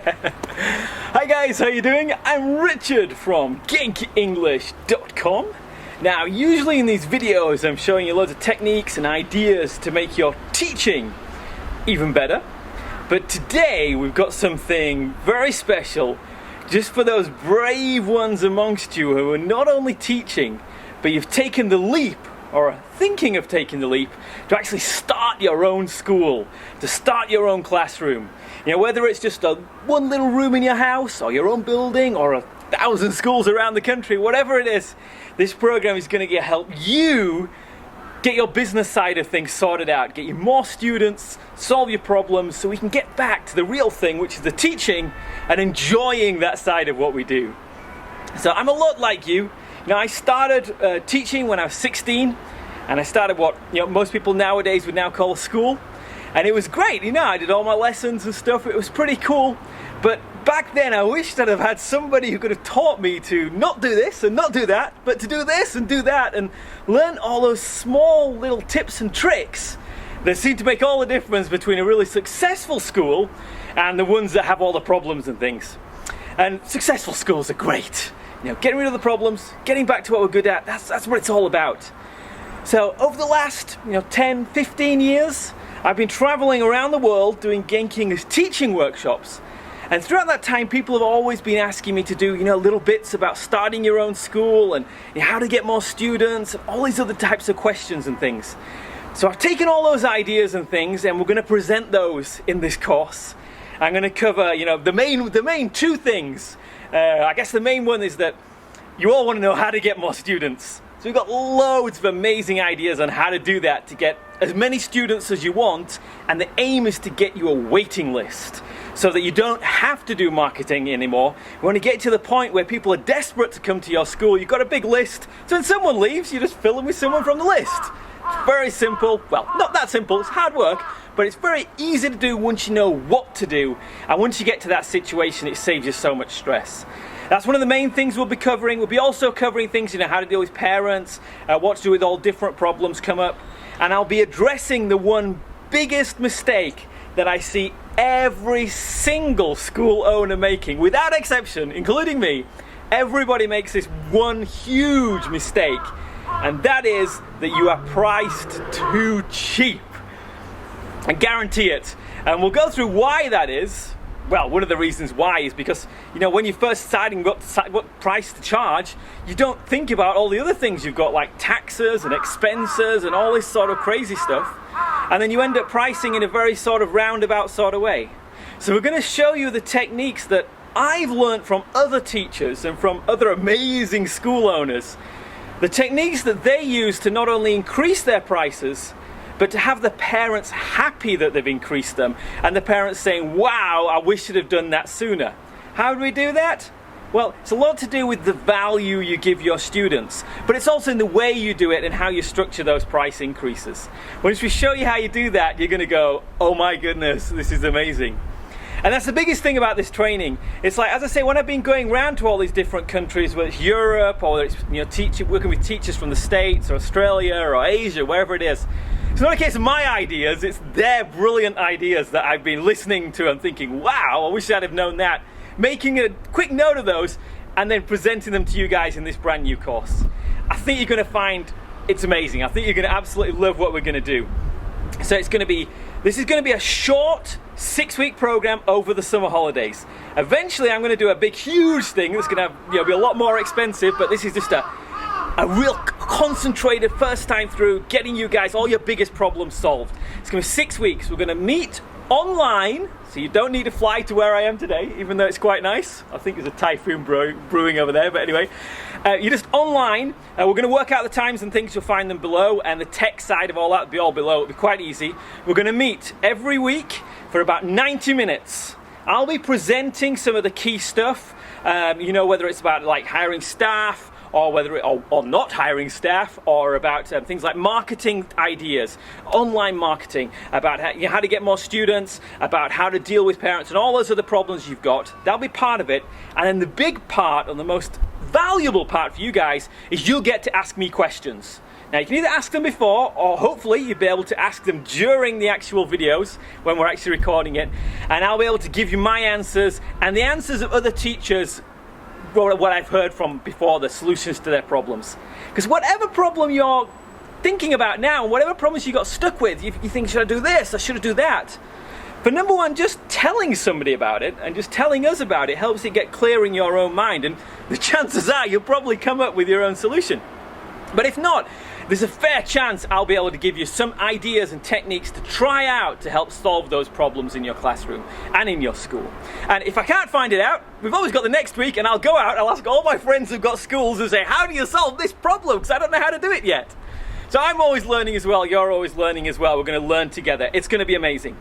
Hi guys, how you doing? I'm Richard from GenkiEnglish.com. Now, usually in these videos I'm showing you loads of techniques and ideas to make your teaching even better. But today we've got something very special just for those brave ones amongst you who are not only teaching, but you've taken the leap or are thinking of taking the leap to actually start your own school, to start your own classroom. You know, whether it's just one little room in your house or your own building or 1,000 schools around the country, whatever it is, this program is going to help you get your business side of things sorted out, get you more students, solve your problems, so we can get back to the real thing, which is the teaching and enjoying that side of what we do. So I'm a lot like you. Now, I started teaching when I was 16, and I started what most people nowadays would now call a school, and it was great. I did all my lessons and stuff. It was pretty cool. But back then, I wished I'd have had somebody who could have taught me to not do this and not do that, but to do this and do that, and learn all those small little tips and tricks that seem to make all the difference between a really successful school and the ones that have all the problems and things. And successful schools are great. Getting rid of the problems, getting back to what we're good at, that's what it's all about. So over the last 10, 15 years, I've been traveling around the world doing Genki English teaching workshops. And throughout that time, people have always been asking me to do little bits about starting your own school and how to get more students and all these other types of questions and things. So I've taken all those ideas and things, and we're going to present those in this course. I'm going to cover the main two things. I guess the main one is that you all want to know how to get more students. So we've got loads of amazing ideas on how to do that to get as many students as you want, and the aim is to get you a waiting list so that you don't have to do marketing anymore. We want to get to the point where people are desperate to come to your school. You've got a big list, so when someone leaves, you just fill them with someone from the list. It's very simple. Well, not that simple, it's hard work, but it's very easy to do once you know what to do, and once you get to that situation, it saves you so much stress. That's one of the main things we'll be covering. We'll be also covering things, how to deal with parents, what to do with all different problems come up, and I'll be addressing the one biggest mistake that I see every single school owner making, without exception, including me. Everybody makes this one huge mistake, and that is that you are priced too cheap. I guarantee it. And we'll go through why that is. Well, one of the reasons why is because, when you're first deciding what price to charge, you don't think about all the other things you've got, like taxes and expenses and all this sort of crazy stuff. And then you end up pricing in a very sort of roundabout sort of way. So we're going to show you the techniques that I've learned from other teachers and from other amazing school owners. The techniques that they use to not only increase their prices, but to have the parents happy that they've increased them, and the parents saying, wow, I wish I'd have done that sooner. How do we do that? Well, it's a lot to do with the value you give your students, but it's also in the way you do it and how you structure those price increases. Once we show you how you do that, you're going to go, oh my goodness, this is amazing. And that's the biggest thing about this training. It's like, as I say, when I've been going around to all these different countries, whether it's Europe or whether it's working with teachers from the States or Australia or Asia, wherever it is, it's not a case of my ideas, it's their brilliant ideas that I've been listening to and thinking, wow, I wish I'd have known that. Making a quick note of those and then presenting them to you guys in this brand new course. I think you're going to find it's amazing. I think you're going to absolutely love what we're going to do. So this is going to be a short 6-week program over the summer holidays. Eventually I'm going to do a big, huge thing that's going to be a lot more expensive, but this is just a real concentrated first time through getting you guys all your biggest problems solved. It's going to be 6 weeks. We're going to meet online, so you don't need to fly to where I am today, even though it's quite nice. I think there's a typhoon brewing over there, but anyway. You're just online. We're going to work out the times and things. You'll find them below, and the tech side of all that will be all below. It'll be quite easy. We're going to meet every week for about 90 minutes. I'll be presenting some of the key stuff, whether it's about like hiring staff, or or not hiring staff, or about things like marketing ideas, online marketing, about how to get more students, about how to deal with parents and all those other problems you've got. That'll be part of it. And then the big part, and the most valuable part for you guys, is you'll get to ask me questions. Now you can either ask them before, or hopefully you'll be able to ask them during the actual videos when we're actually recording it, and I'll be able to give you my answers and the answers of other teachers, what I've heard from before, the solutions to their problems. Because whatever problem you're thinking about now, whatever problems you got stuck with, you think, should I do this or should I do that? But number one, just telling somebody about it and just telling us about it helps it get clear in your own mind, and the chances are you'll probably come up with your own solution. But if not, there's a fair chance I'll be able to give you some ideas and techniques to try out to help solve those problems in your classroom and in your school. And if I can't find it out, we've always got the next week, and I'll go out, I'll ask all my friends who've got schools and say, how do you solve this problem? Because I don't know how to do it yet. So I'm always learning as well, you're always learning as well. We're going to learn together. It's going to be amazing.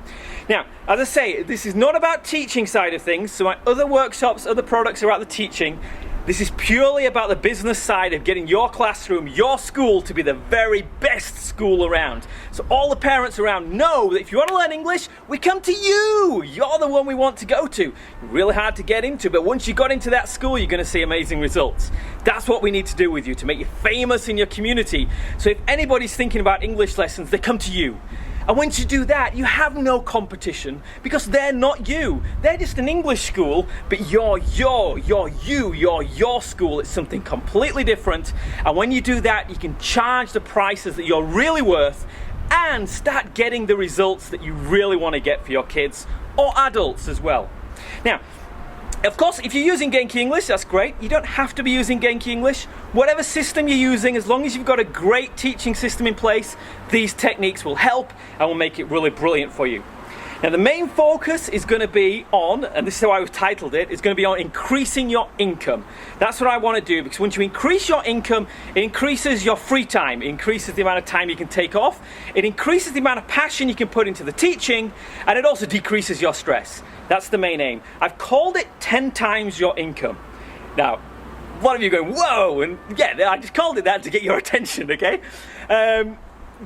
Now, as I say, this is not about teaching side of things. So my other workshops, other products are about the teaching. This is purely about the business side of getting your classroom, your school, to be the very best school around. So all the parents around know that if you want to learn English, we come to you. You're the one we want to go to. Really hard to get into, but once you got into that school, you're going to see amazing results. That's what we need to do with you, to make you famous in your community. So if anybody's thinking about English lessons, they come to you. And once you do that, you have no competition, because they're not you. They're just an English school, but you're your school. It's something completely different. And when you do that, you can charge the prices that you're really worth and start getting the results that you really want to get for your kids or adults as well. Now, of course, if you're using Genki English, that's great. You don't have to be using Genki English. Whatever system you're using, as long as you've got a great teaching system in place, these techniques will help and will make it really brilliant for you. Now, the main focus is going to be on, and this is how I've titled it, it's going to be on increasing your income. That's what I want to do, because once you increase your income, it increases your free time, it increases the amount of time you can take off, it increases the amount of passion you can put into the teaching, and it also decreases your stress. That's the main aim. I've called it 10 times your income. Now, a lot of you are going, whoa, and yeah, I just called it that to get your attention, okay?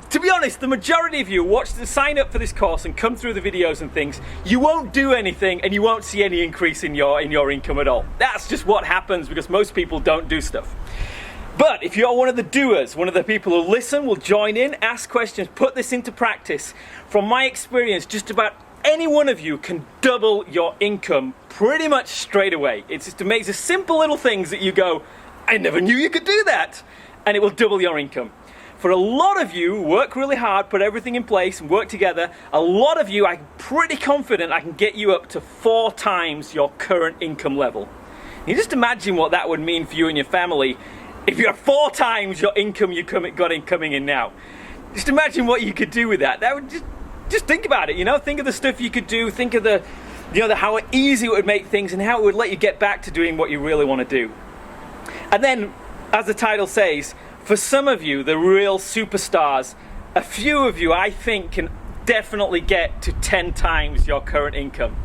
To be honest, the majority of you sign up for this course and come through the videos and things, you won't do anything and you won't see any increase in your income at all. That's just what happens, because most people don't do stuff. But if you're one of the doers, one of the people who listen, will join in, ask questions, put this into practice, from my experience, just about any one of you can double your income pretty much straight away. It's just amazing, simple little things that you go, I never knew you could do that, and it will double your income. For a lot of you, work really hard, put everything in place and work together, a lot of you, I'm pretty confident I can get you up to 4 times your current income level. You just imagine what that would mean for you and your family if you're 4 times your income you got coming in now. Just imagine what you could do with that. That would just think about it, you know, think of the stuff you could do, think of how easy it would make things and how it would let you get back to doing what you really want to do. And then, as the title says, for some of you, the real superstars, a few of you I think can definitely get to 10 times your current income.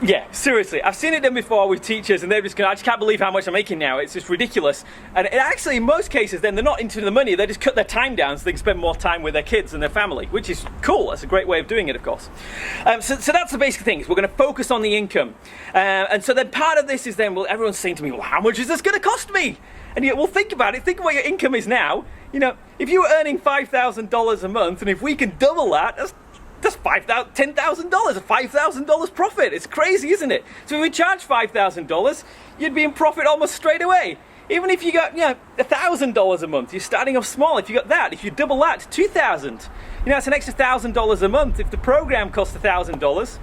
Yeah, seriously, I've seen it done before with teachers and they're just going, I just can't believe how much I'm making now, it's just ridiculous. And actually, in most cases, then they're not into the money, they just cut their time down so they can spend more time with their kids and their family, which is cool. That's a great way of doing it, of course. So that's the basic thing, is we're going to focus on the income. And so then part of this is then, well, everyone's saying to me, well, how much is this going to cost me? And you, well, think about it, think of what your income is now. You know, if you were earning $5,000 a month, and if we can double that, that's $10,000, $5,000 profit. It's crazy, isn't it? So if we charge $5,000, you'd be in profit almost straight away. Even if you got, $1,000 a month, you're starting off small. If you got that, if you double that to $2,000, it's an extra $1,000 a month. If the program costs $1,000,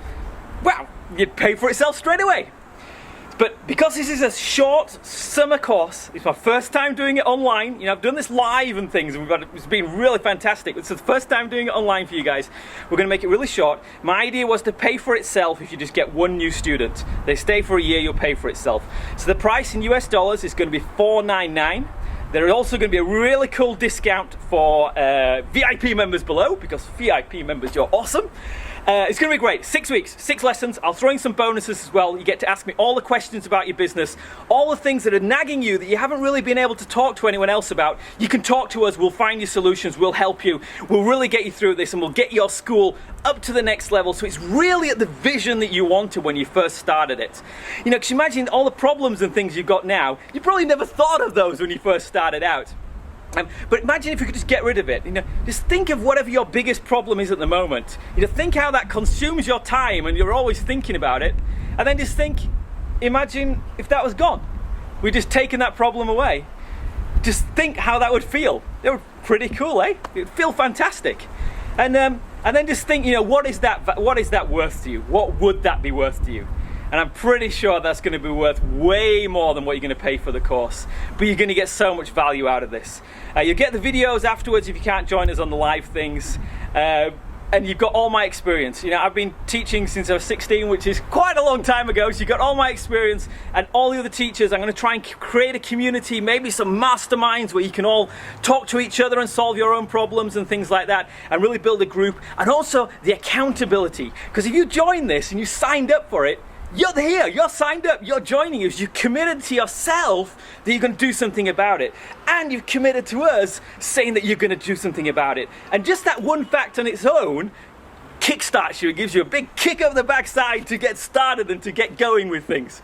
well, you'd pay for itself straight away. But because this is a short summer course, it's my first time doing it online. I've done this live and things, and it's been really fantastic. It's the first time doing it online for you guys. We're going to make it really short. My idea was to pay for itself if you just get one new student. They stay for a year, you'll pay for itself. So the price in US dollars is going to be $499. There is also going to be a really cool discount for VIP members below, because VIP members, you're awesome. It's going to be great. 6 weeks, 6 lessons. I'll throw in some bonuses as well. You get to ask me all the questions about your business, all the things that are nagging you that you haven't really been able to talk to anyone else about. You can talk to us. We'll find you solutions. We'll help you. We'll really get you through this, and we'll get your school up to the next level. So it's really at the vision that you wanted when you first started it. Because imagine all the problems and things you've got now. You probably never thought of those when you first started out. But imagine if you could just get rid of it. Just think of whatever your biggest problem is at the moment. Think how that consumes your time and you're always thinking about it. And then just imagine if that was gone. We'd just taken that problem away. Just think how that would feel. It would be pretty cool, eh? It would feel fantastic. And then just think, what is that worth to you? What would that be worth to you? And I'm pretty sure that's going to be worth way more than what you're going to pay for the course. But you're going to get so much value out of this. You'll get the videos afterwards if you can't join us on the live things. And you've got all my experience. I've been teaching since I was 16, which is quite a long time ago. So you've got all my experience and all the other teachers. I'm going to try and create a community, maybe some masterminds where you can all talk to each other and solve your own problems and things like that, and really build a group. And also the accountability. Because if you join this and you signed up for it, you're here, you're signed up, you're joining us, you've committed to yourself that you're going to do something about it. And you've committed to us saying that you're going to do something about it. And just that one fact on its own kickstarts you. It gives you a big kick up the backside to get started and to get going with things.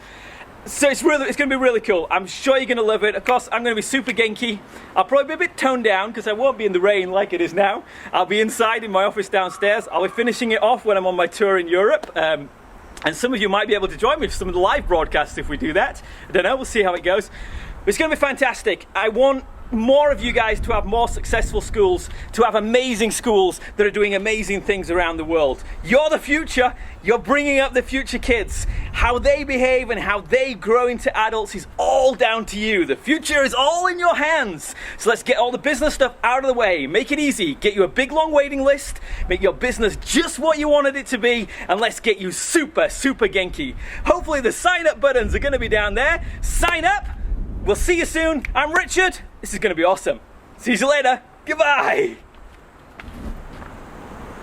So it's going to be really cool. I'm sure you're going to love it. Of course, I'm going to be super Genki. I'll probably be a bit toned down because I won't be in the rain like it is now. I'll be inside in my office downstairs. I'll be finishing it off when I'm on my tour in Europe. And some of you might be able to join me for some of the live broadcasts if we do that. I don't know, we'll see how it goes. But it's going to be fantastic. I want more of you guys to have more successful schools, to have amazing schools that are doing amazing things around the world. You're the future. You're bringing up the future kids. How they behave and how they grow into adults is all down to you. The future is all in your hands. So let's get all the business stuff out of the way. Make it easy. Get you a big long waiting list. Make your business just what you wanted it to be. And let's get you super, super Genki. Hopefully the sign up buttons are going to be down there. Sign up. We'll see you soon. I'm Richard. This is going to be awesome. See you later. Goodbye.